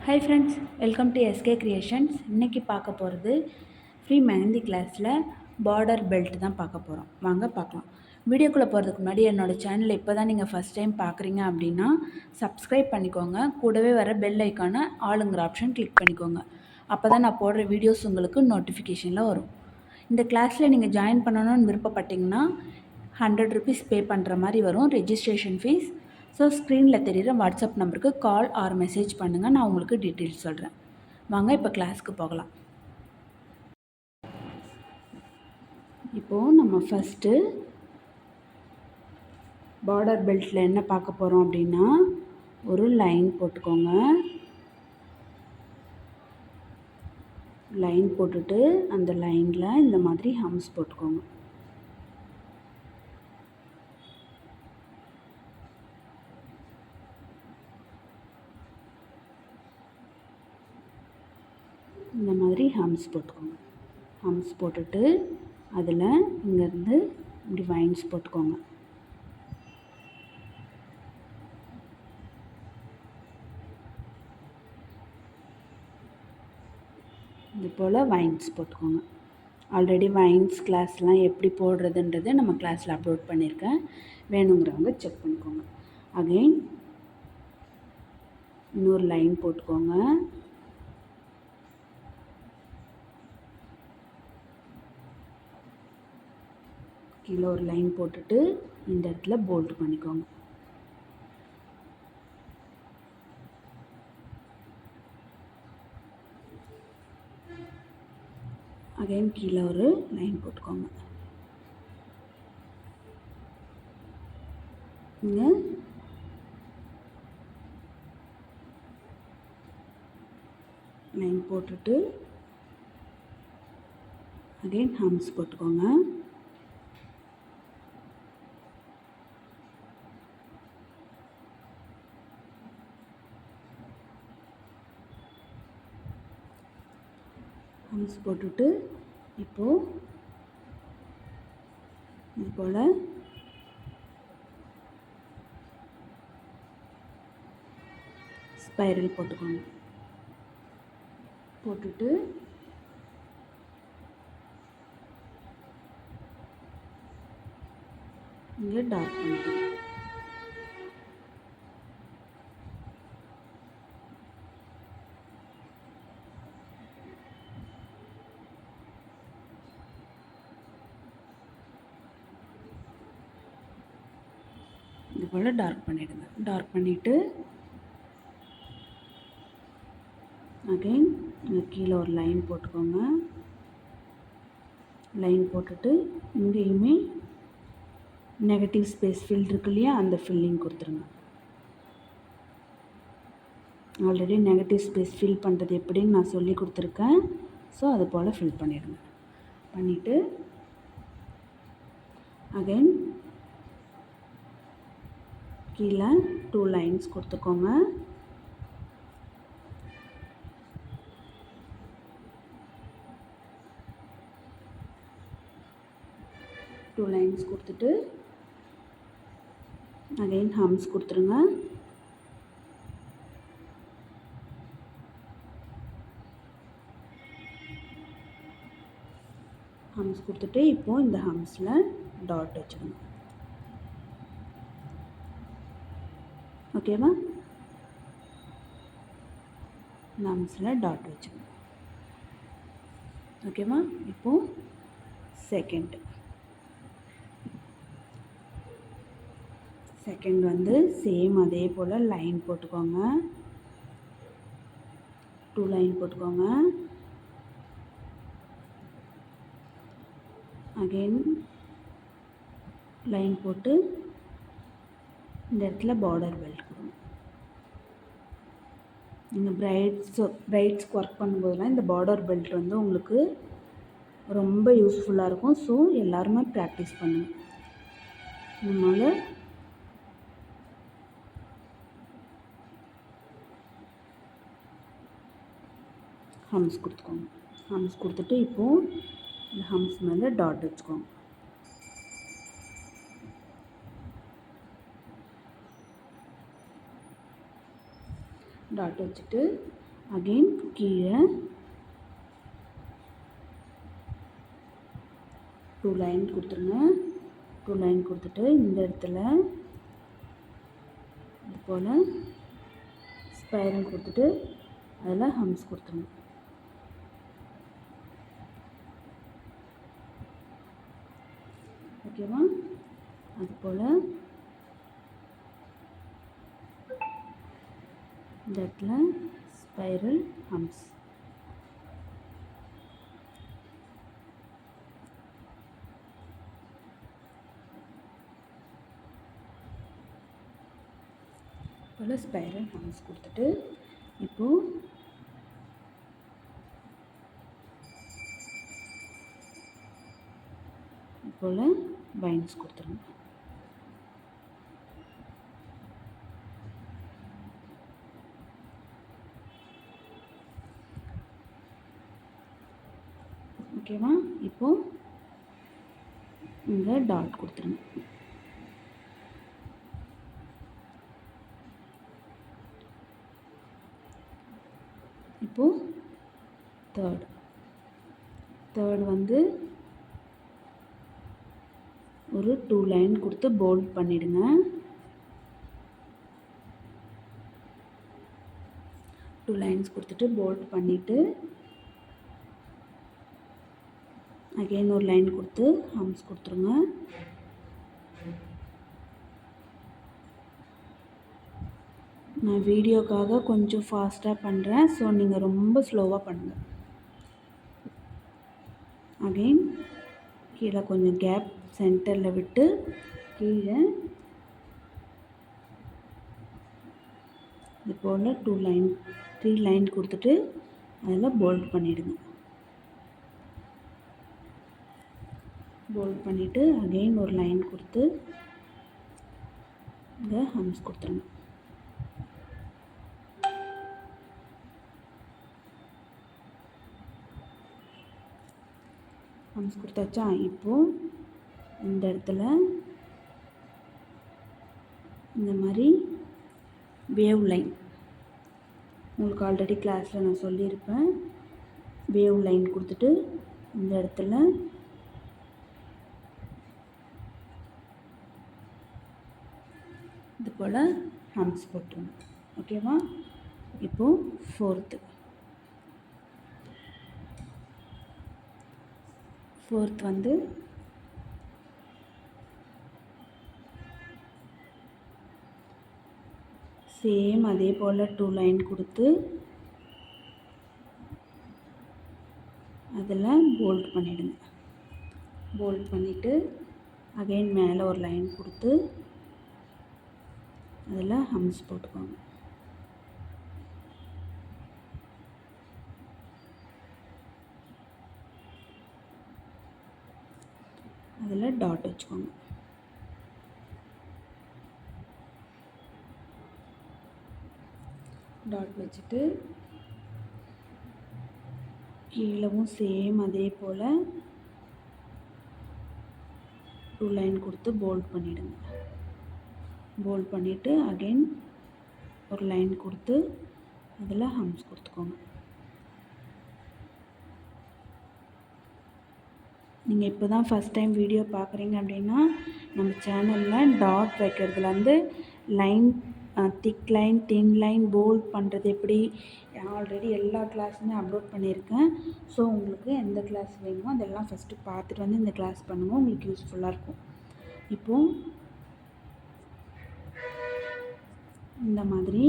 Hi friends, welcome to SK creations. இன்றைக்கி பார்க்க போகிறது ஃப்ரீ மெஹந்தி கிளாஸில் பார்டர் பெல்ட் தான் பார்க்க போகிறோம். வாங்க பார்க்கலாம். வீடியோக்குள்ளே போகிறதுக்கு முன்னாடி என்னோடய சேனலை இப்போ தான் நீங்கள் ஃபஸ்ட் டைம் பார்க்குறீங்க அப்படின்னா சப்ஸ்கிரைப் பண்ணிக்கோங்க. கூடவே வர பெல் ஐக்கானை ஆளுங்கிற ஆப்ஷன் கிளிக் பண்ணிக்கோங்க. அப்போ தான் நான் போடுற வீடியோஸ் உங்களுக்கு நோட்டிஃபிகேஷனில் வரும். இந்த கிளாஸில் நீங்கள் ஜாயின் பண்ணணும்னு விருப்பப்பட்டிங்கன்னா 100 ருபீஸ் பே பண்ணுற மாதிரி வரும் ரெஜிஸ்ட்ரேஷன் ஃபீஸ். ஸோ ஸ்க்ரீனில் தெரிகிற வாட்ஸ்அப் நம்பருக்கு கால் ஆர் மெசேஜ் பண்ணுங்கள். நான் உங்களுக்கு டீட்டெயில்ஸ் சொல்கிறேன். வாங்க இப்போ கிளாஸ்க்கு போகலாம். இப்போது நம்ம ஃபஸ்ட்டு பார்டர் பெல்ட்டில் என்ன பார்க்க போகிறோம் அப்படின்னா, ஒரு லைன் போட்டுக்கோங்க. லைன் போட்டுட்டு அந்த லைனில் இந்த மாதிரி ஹம்ஸ் போட்டுக்கோங்க. இந்த மாதிரி ஹம்ஸ் போட்டுக்கோங்க. ஹம்ஸ் போட்டுட்டு அதில் இங்கேருந்து இப்படி வைன்ஸ் போட்டுக்கோங்க. இது போல் வைன்ஸ் போட்டுக்கோங்க. ஆல்ரெடி வைன்ஸ் கிளாஸ்லாம் எப்படி போடுறதுன்றது நம்ம கிளாஸில் அப்லோட் பண்ணியிருக்கேன். வேணுங்கிறவங்க செக் பண்ணிக்கோங்க. அகைன் இன்னொரு லைன் போட்டுக்கோங்க. கீழே ஒரு லைன் போட்டுட்டு இந்த இடத்துல போல்ட் பண்ணிக்கோங்க. அகைன் கீழே ஒரு லைன் போட்டுக்கோங்க. இங்கே லைன் போட்டுட்டு அகைன் ஹம்ஸ் போட்டுக்கோங்க. ஹம்ஸ் போட்டுட்டு இப்போது இது போல் ஸ்பைரல் போட்டுக்கோங்க. போட்டுட்டு இங்கே டார்க் பண்ணிக்கோங்க. இது போல் டார்க் பண்ணிவிடுங்க. டார்க் பண்ணிவிட்டு அகைன் இங்கே கீழே ஒரு லைன் போட்டுக்கோங்க. லைன் போட்டுட்டு இங்கேயுமே நெகட்டிவ் ஸ்பேஸ் ஃபில் இருக்கு இல்லையா, அந்த ஃபில்லிங் கொடுத்துருங்க. ஆல்ரெடி நெகட்டிவ் ஸ்பேஸ் ஃபில் பண்ணுறது எப்படின்னு நான் சொல்லி கொடுத்துருக்கேன். ஸோ அது போல் ஃபில் பண்ணிவிடுங்க. பண்ணிவிட்டு அகைன் கீழே 2 லைன்ஸ் கொடுத்துக்கோங்க. டூ லைன்ஸ் கொடுத்துட்டு அகைன் ஹம்ஸ் கொடுத்துருங்க. ஹம்ஸ் கொடுத்துட்டு இப்போது இந்த ஹம்ஸில் டாட் வச்சுக்கணும். ஓகேவா? இந்த ஹம்ஸில் டாட் வச்சுக்கணும். ஓகேவா? இப்போது செகண்ட் வந்து சேம் அதே போல் லைன் போட்டுக்கோங்க. 2 லைன் போட்டுக்கோங்க. அகைன் லைன் போட்டு இந்த இடத்துல பார்டர் பெல்ட் கொடுங்க. நீங்கள் பிரைட்ஸ்க்கு ஒர்க் பண்ணும்போதெல்லாம் இந்த பார்டர் பெல்ட் வந்து உங்களுக்கு ரொம்ப யூஸ்ஃபுல்லாக இருக்கும். ஸோ எல்லாருமே ப்ராக்டிஸ் பண்ணுங்கள். நம்மளால் ஹம்ஸ் கொடுத்துக்கோங்க. ஹம்ஸ் கொடுத்துட்டு இப்போது இந்த ஹம்ஸ் மேலே டாட் வச்சுக்கோங்க. டாட் வச்சுட்டு அகெயின் கீழே 2 லைன் கொடுத்துருங்க. 2 லைன் கொடுத்துட்டு இந்த இடத்துல இது போல் ஸ்பைரல் கொடுத்துட்டு அதில் ஹம்ஸ் கொடுத்துருங்க. ஓகேவா? அது போல் இந்த இடத்துல ஸ்பைரல் ஹம்ஸ். போல் ஸ்பைரல் ஹம்ஸ் கொடுத்துட்டு இப்போது போல் பைன்ஸ் கொடுத்துருங்க. ஓகேவா? இப்போது இங்கே டாட் கொடுத்துருங்க. இப்போது தேர்ட் வந்து ஒரு 2 லைன் கொடுத்து போல்ட் பண்ணிடுங்க. 2 லைன்ஸ் கொடுத்துட்டு போல்ட் பண்ணிவிட்டு அகெயின் ஒரு லைன் கொடுத்து ஹம்ஸ் கொடுத்துருங்க. நான் வீடியோக்காக கொஞ்சம் ஃபாஸ்ட்டாக பண்ணுறேன், ஸோ நீங்கள் ரொம்ப ஸ்லோவாக பண்ணுங்கள். அகெயின் கீழே கொஞ்சம் கேப் சென்டரில் விட்டு கீழே இது போல் 3 லைன் கொடுத்துட்டு அதில் போல்ட் பண்ணிவிடுங்க. போல்ட் பண்ணிவிட்டு அகெயின் ஒரு லைன் கொடுத்து இங்கே ஹம்ஸ் கொடுத்துருங்க. ஹம்ஸ் கொடுத்தாச்சா? இப்போது இந்த இடத்துல இந்த மாதிரி வேவ் லைன் உங்களுக்கு ஆல்ரெடி கிளாஸில் நான் சொல்லியிருப்பேன். வேவ் லைன் கொடுத்துட்டு இந்த இடத்துல இது போல் ஹம்ஸ் போட்டுருங்க. ஓகேவா? இப்போது ஃபோர்த் வந்து சேம் அதே போல் 2 லைன் கொடுத்து அதில் போல்ட் பண்ணிவிடுங்க. போல்ட் பண்ணிவிட்டு அகெயின் மேலே ஒரு லைன் கொடுத்து அதில் ஹம்ஸ் போட்டுக்கோங்க. அதில் டாட் வச்சுக்கோங்க. டாட் வச்சுட்டு கீழவும் சேம் அதே போல் 2 லைன் கொடுத்து போல்ட் பண்ணிவிடுங்க. போல்ட் பண்ணிவிட்டு அகெயின் ஒரு லைன் கொடுத்து அதில் ஹம்ஸ் கொடுத்துக்கோங்க. நீங்கள் இப்போ தான் ஃபஸ்ட் டைம் வீடியோ பார்க்குறீங்க அப்படின்னா நம்ம சேனலில் டாட் வைக்கிறதுலேருந்து line, thick line, thin line, bold பண்ணுறது எப்படி ஆல்ரெடி எல்லா கிளாஸுமே அப்லோட் பண்ணியிருக்கேன். ஸோ உங்களுக்கு எந்த கிளாஸ் வேணுமோ அதெல்லாம் ஃபஸ்ட்டு பார்த்துட்டு வந்து இந்த கிளாஸ் பண்ணுங்கள், உங்களுக்கு யூஸ்ஃபுல்லாக இருக்கும். இப்போது இந்த மாதிரி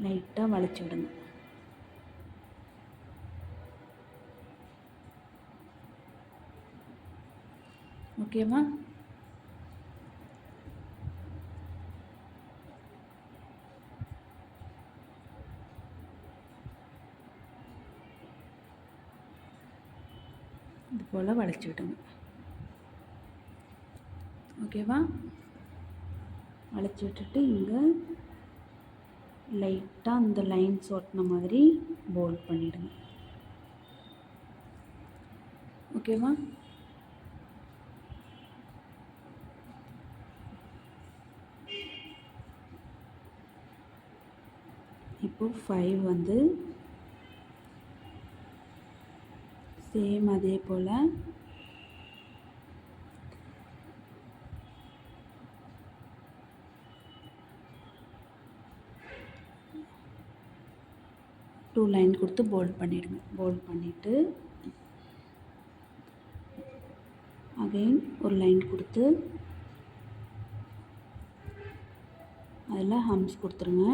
லைட்டாக வளைச்சி விடுங்க. ஓகேவா? இது போல் வளைச்சி விடுங்க. ஓகேவா? வளைச்சி விட்டுட்டு இங்கே லைட்டாக இந்த லைன்ஸ் ஒட்டின மாதிரி போல்ட் பண்ணிவிடுங்க. ஓகேவா? 5 வந்து சேம் அதே போல் டூ லைன் கொடுத்து போல்ட் பண்ணிவிடுங்க. போல்ட் பண்ணிவிட்டு அகைன் ஒரு லைன் கொடுத்து அதில் ஹம்ஸ் கொடுத்துருங்க.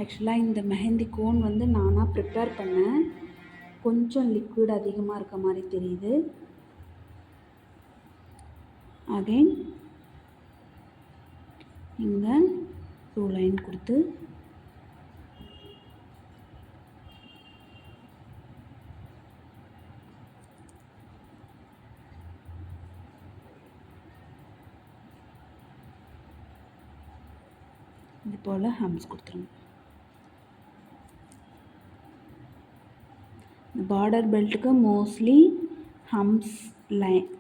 ஆக்சுவலாக இந்த மெஹந்தி கோன் வந்து நானாக ப்ரிப்பேர் பண்ணேன். கொஞ்சம் லிக்விட் அதிகமாக இருக்க மாதிரி தெரியுது. அகைன் இங்கே 2 லைன் கொடுத்து இது போல் ஹம்ஸ் கொடுத்துருங்க. பார்டர் பெல்ட்டுக்கு மோஸ்ட்லி ஹம்ஸ்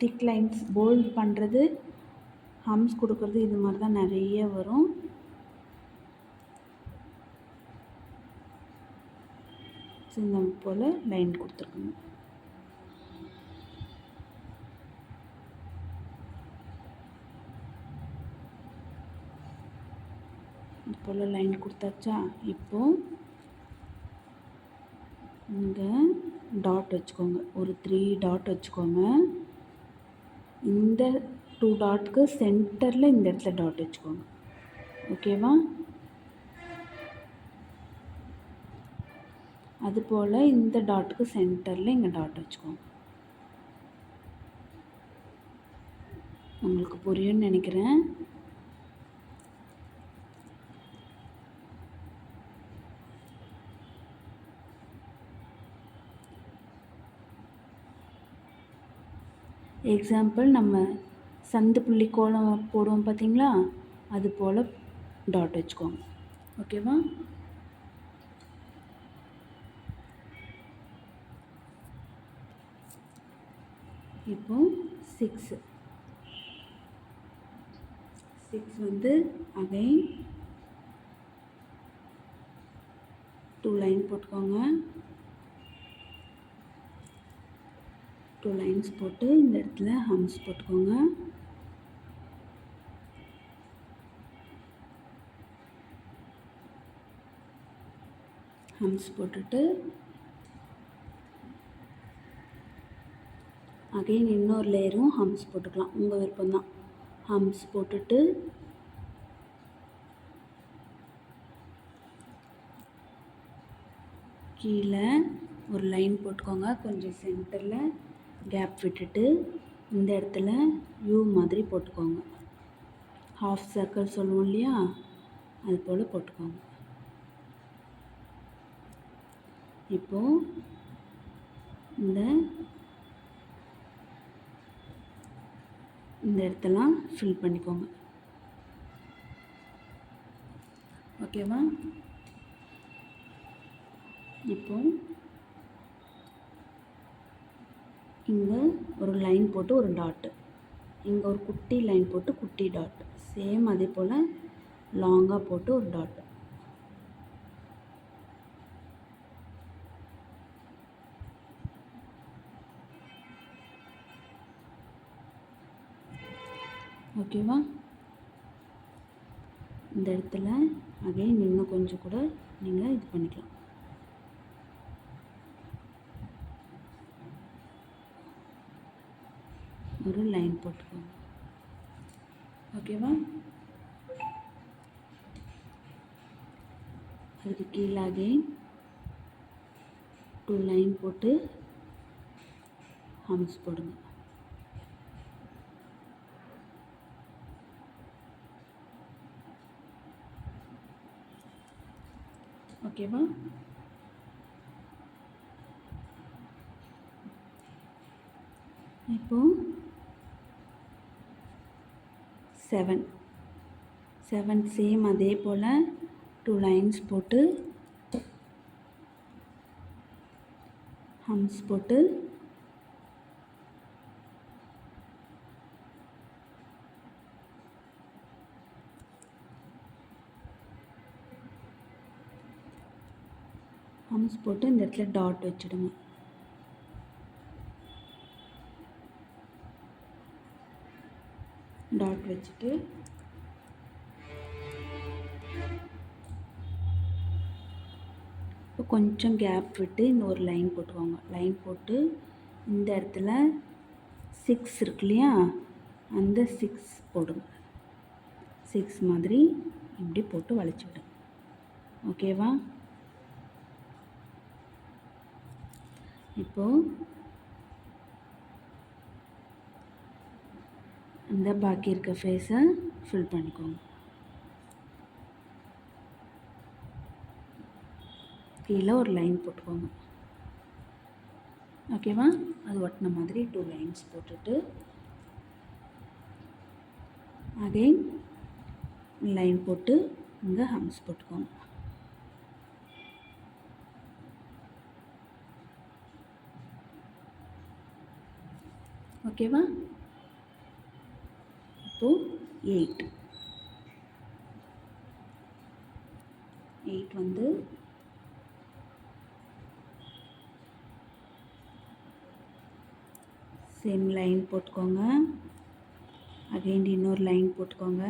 திக் லைன்ஸ் போல்ட் பண்ணுறது, ஹம்ஸ் கொடுக்குறது இது மாதிரி தான் நிறைய வரும். இந்த போல் லைன் கொடுத்துருக்கணும். இது போல் லைன் கொடுத்தாச்சா? இப்போது இங்கே டாட் வச்சுக்கோங்க. ஒரு 3 டாட் வச்சுக்கோங்க. இந்த 2 டாட்க்கு சென்டரில் இந்த இடத்துல டாட் வச்சுக்கோங்க. ஓகேவா? அதுபோல் இந்த டாட்டுக்கு சென்டரில் இங்கே டாட் வச்சுக்கோங்க. உங்களுக்கு புரியும்னு நினைக்கிறேன். எக்ஸாம்பிள் நம்ம சந்து புள்ளி கோலம் போடுவோம் பார்த்தீங்களா? அது போல் டாட் வச்சுக்கோங்க. ஓகேவா? இப்போ 6 வந்து அகைன் 2 லைன் போட்டுக்கோங்க. 2 லைன்ஸ் போட்டு இந்த இடத்துல ஹம்ஸ் போட்டுக்கோங்க. ஹம்ஸ் போட்டுட்டு அகைன் இன்னொரு லேயரும் ஹம்ஸ் போட்டுக்கலாம். உங்கள் விருப்பம்தான். ஹம்ஸ் போட்டுட்டு கீழே ஒரு லைன் போட்டுக்கோங்க. கொஞ்சம் சென்டரில் கேப் விட்டுட்டு இந்த இடத்துல யூ மாதிரி போட்டுக்கோங்க. ஹாஃப் சர்க்கிள் சொல்லுவோம் இல்லையா? அது போல் போட்டுக்கோங்க. இப்போது இந்த இடத்தெல்லாம் ஃபில் பண்ணிக்கோங்க. ஓகேவா? இப்போ இங்கே ஒரு லைன் போட்டு ஒரு டாட்டு, இங்கே ஒரு குட்டி லைன் போட்டு குட்டி டாட், சேம் அதே போல் லாங்காக போட்டு ஒரு டாட். ஓகேவா? இந்த இடத்துல அகைன் இன்னும் கொஞ்சம் கூட நீங்கள் இது பண்ணிக்கலாம். ஒரு லைன் போட்டுக்கோங்க. ஓகேவா? அதுக்கு கீழே அகைன் 2 லைன் போட்டு ஹம்ஸ் போடுங்க. ஓகேவா? இப்போ 7 சேம் அதே போல் 2 லைன்ஸ் போட்டு ஹம்ஸ் போட்டு ஹம்ஸ் போட்டு இந்த இடத்துல டாட் வச்சுடுங்க. டாட் வச்சுட்டு இப்போ கொஞ்சம் கேப் விட்டு இந்த ஒரு லைன் போட்டுக்கோங்க. லைன் போட்டு இந்த இடத்துல 6 இருக்கு இல்லையா, அந்த 6 போடுங்க. 6 மாதிரி இப்படி போட்டு வளைச்சி விடுங்க. ஓகேவா? இப்போது இந்த பாக்கி இருக்க ஃபேஸை ஃபில் பண்ணிக்கோங்க. கீழே ஒரு லைன் போட்டுக்கோங்க. ஓகேவா? அது ஒட்டின மாதிரி 2 லைன்ஸ் போட்டுட்டு அகைன் லைன் போட்டு இங்கே ஹம்ஸ் போட்டுக்கோங்க. ஓகேவா? இப்போது 8 வந்து சேம் லைன் போட்டுக்கோங்க. அகைன் இன்னொரு லைன் போட்டுக்கோங்க.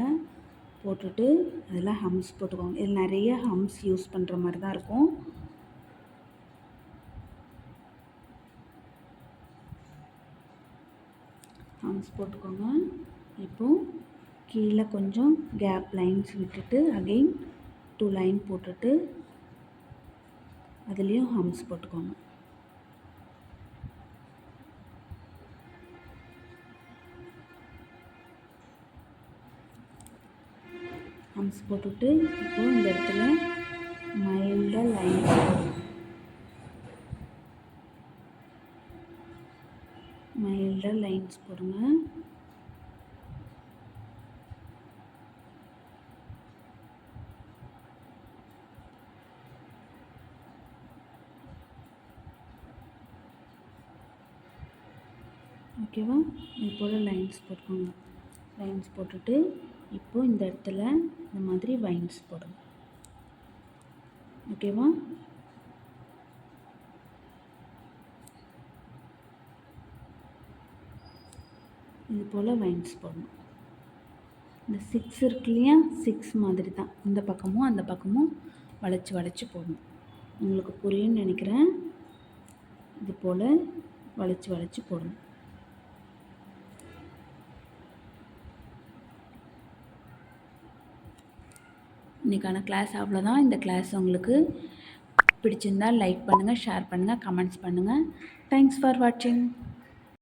போட்டுட்டு அதில் ஹம்ஸ் போட்டுக்கோங்க. இதில் நிறைய ஹம்ஸ் யூஸ் பண்ணுற மாதிரி தான் இருக்கும். ஹம்ஸ் போட்டுக்கோங்க. இப்போது கீழே கொஞ்சம் கேப் லைன்ஸ் விட்டுட்டு அகைன் 2 லைன் போட்டுட்டு அதுலேயும் ஹம்ஸ் போட்டுக்கோங்க. ஹம்ஸ் போட்டுட்டு இப்போது இந்த இடத்துல மைல்டாக லைன்ஸ் போடுங்க. ஓகேவா? இது போல் லைன்ஸ் போட்டுக்கோங்க. லைன்ஸ் போட்டுட்டு இப்போது இந்த இடத்துல இந்த மாதிரி வைன்ஸ் போடுங்க. ஓகேவா? இது போல் வைன்ஸ் போடணும். இந்த 6 இருக்கு இல்லையா, 6 மாதிரி தான் இந்த பக்கமும் அந்த பக்கமும் வளைச்சி போடணும். உங்களுக்கு புரியும்னு நினைக்கிறேன். இது போல் வளைச்சி போடணும். இன்றைக்கான கிளாஸ் அவ்வளோதான். இந்த கிளாஸ் உங்களுக்கு பிடிச்சிருந்தால் லைக் பண்ணுங்கள், ஷேர் பண்ணுங்கள், கமெண்ட்ஸ் பண்ணுங்கள். தேங்க்ஸ் ஃபார் வாட்சிங்.